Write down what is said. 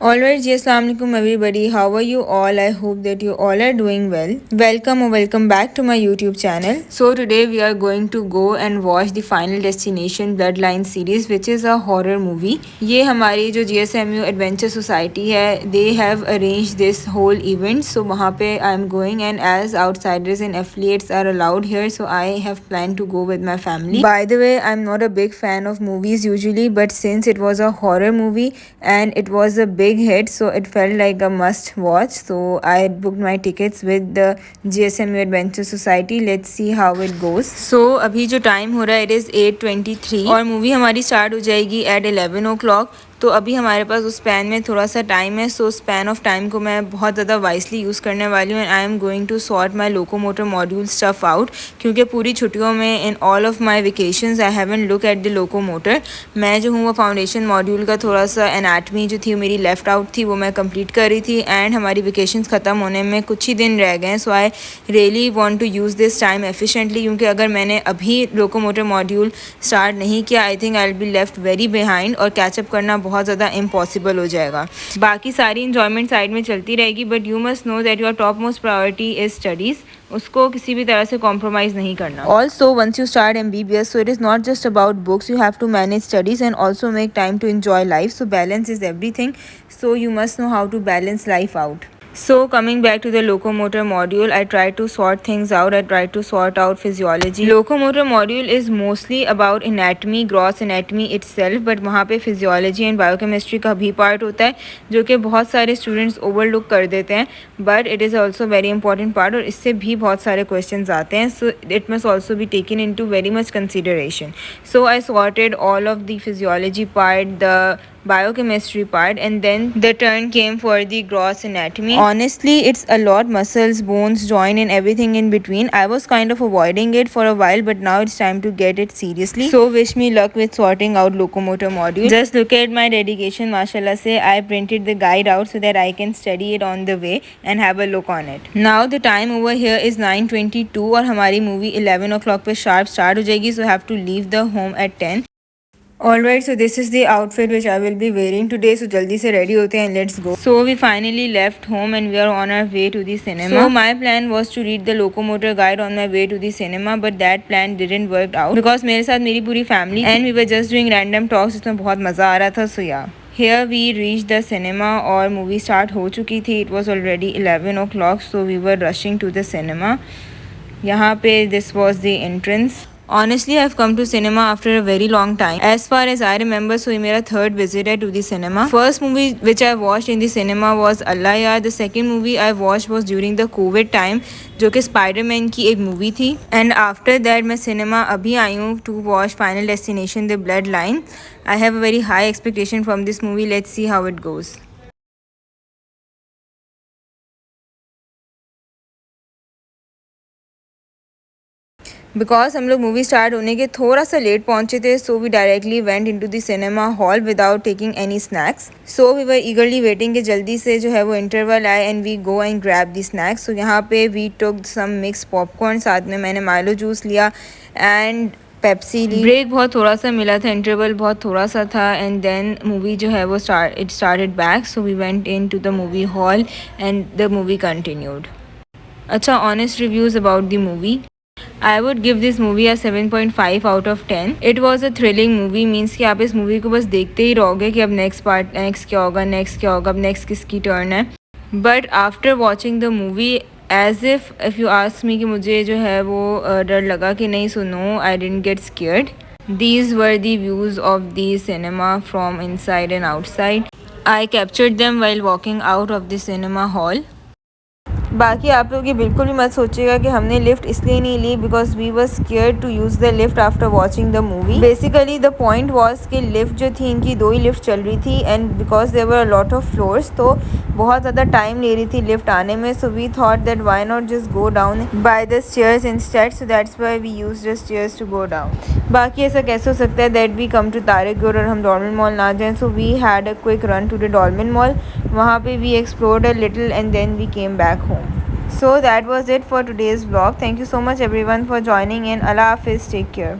Alright, जी अस्सलाम वालेकुम everybody. How are you all? I hope that you all are doing well. Welcome or welcome back to my YouTube channel. So today we are going to go and watch the Final Destination Bloodline series, which is a horror movie. ये हमारी जो GSMU Adventure Society है, they have arranged this whole event. So वहाँ पे I am going, and as outsiders and affiliates are allowed here, so I have planned to go with my family. By the way, I'm not a big fan of movies usually, but since it was a horror movie and it was a big hit, so it felt like a must watch. So I booked my tickets with the GSMU Adventure Society. Let's see how it goes. So अभी जो time हो रहा है, it is 8:23 और movie हमारी start हो जाएगी at 11 o'clock. तो अभी हमारे पास उस स्पैन में थोड़ा सा टाइम है, सो स्पैन ऑफ टाइम को मैं बहुत ज़्यादा वाइसली यूज़ करने वाली हूँ. And I am going to sort my locomotor module stuff out, क्योंकि पूरी छुट्टियों में in all of my vacations I haven't look at the locomotor. मैं जो हूँ वो फाउंडेशन मॉड्यूल का थोड़ा सा एनाटमी जो थी मेरी लेफ़्ट आउट थी, वो मैं कंप्लीट कर रही थी. एंड हमारी वेकेशंस ख़त्म होने में कुछ ही दिन रह गए हैं, so I really want to use this time efficiently, क्योंकि अगर मैंने अभी लोकोमोटर मॉड्यूल स्टार्ट नहीं किया, I think I will be left very behind और कैचअप करना बहुत ज़्यादा इम्पॉसिबल हो जाएगा. बाकी सारी इन्जॉयमेंट साइड में चलती रहेगी, but you must know that your top most priority is studies. उसको किसी भी तरह से कॉम्प्रोमाइज़ नहीं करना. Also once you start MBBS, so it is not just about books, you have to manage studies and also make time to enjoy life. So balance is everything, so you must know how to balance life out. So coming back to the locomotor module, I tried to sort things out. I tried to sort out physiology. Locomotor module is mostly about anatomy, gross anatomy itself, but वहाँ पे physiology and biochemistry का भी part होता है, जो कि बहुत सारे students overlook कर देते हैं, but it is also very important part और इससे भी बहुत सारे questions आते हैं, so it must also be taken into very much consideration. So I sorted all of the physiology part, the biochemistry part, and then the turn came for the gross anatomy. Honestly, it's a lot: muscles, bones, joint, and everything in between. I was kind of avoiding it for a while, but now it's time to get it seriously. So wish me luck with sorting out locomotor module. Just look at my dedication, mashallah se. I printed the guide out so that I can study it on the way and have a look on it. Now the time over here is 9:22 और हमारी movie 11 o'clock पे sharp start हो जाएगी, so have to leave the home at 10. Alright, so this is the outfit which I will be wearing today. So जल्दी से ready होते हैं, let's go. So we finally left home and we are on our way to the cinema. So my plan was to read the locomotor guide on my way to the cinema, but that plan didn't work out because मेरे साथ मेरी पूरी family and we were just doing random talks, जिसमें बहुत मज़ा आ रहा था. So yeah. Here we reached the cinema और movie start हो चुकी थी. It was already 11 o'clock, so we were rushing to the cinema. यहाँ पे this was the entrance. Honestly, I've come to cinema after a very long time. As far as I remember, so ये मेरा third visit है to the cinema. First movie which I watched in the cinema was Allah Yaar. The second movie I watched was during the COVID time, जो कि Spider-Man की एक movie थी. And after that मैं cinema अभी आई हूँ to watch Final Destination The Bloodline. I have a very high expectation from this movie. Let's see how it goes. Because हम लोग मूवी स्टार्ट होने के थोड़ा सा लेट पहुंचे थे, so we directly went into the cinema hall without taking any snacks. So we were eagerly waiting कि जल्दी से जो है वो इंटरवल आए and we go and grab the snacks. So यहाँ पे we took some mix popcorn, साथ में मैंने माइलो जूस लिया एंड पेप्सी ली. ब्रेक बहुत थोड़ा सा मिला था, इंटरवल बहुत थोड़ा सा था, एंड देन मूवी जो है वो started back. So we went in to the movie hall and the movie continued. अच्छा, honest reviews about the movie. I would give this movie a 7.5 out of 10. It was a thrilling movie, means कि आप इस movie को बस देखते ही रहोगे कि अब नेक्स्ट क्या होगा, अब नेक्स्ट किसकी टर्न है. But after watching the movie, as if you ask me कि मुझे जो है वो डर लगा कि नहीं, so no, I didn't get scared. These were the views of the cinema from inside and outside. I captured them while walking out of the cinema hall. बाकी आप लोग ये बिल्कुल भी मत सोचिएगा कि हमने लिफ्ट इसलिए नहीं ली because we were scared to use the lift after watching the movie. Basically the point was कि लिफ्ट जो थी, इनकी 2 ही लिफ्ट चल रही थी and because there were a lot of floors, तो बहुत ज़्यादा टाइम ले रही थी लिफ्ट आने में. So we thought that why not just go down by the stairs instead. So that's why we use the stairs to go down. बाकी ऐसा कैसे हो सकता है that we come to Tarakgarh और हम डॉल्मेन मॉल ना जाएँ. So we had a quick run to the Dolmen mall. वहाँ पे we explored a little and then we came back home. So that was it for today's vlog. Thank you so much everyone for joining in. Allah Hafiz, take care.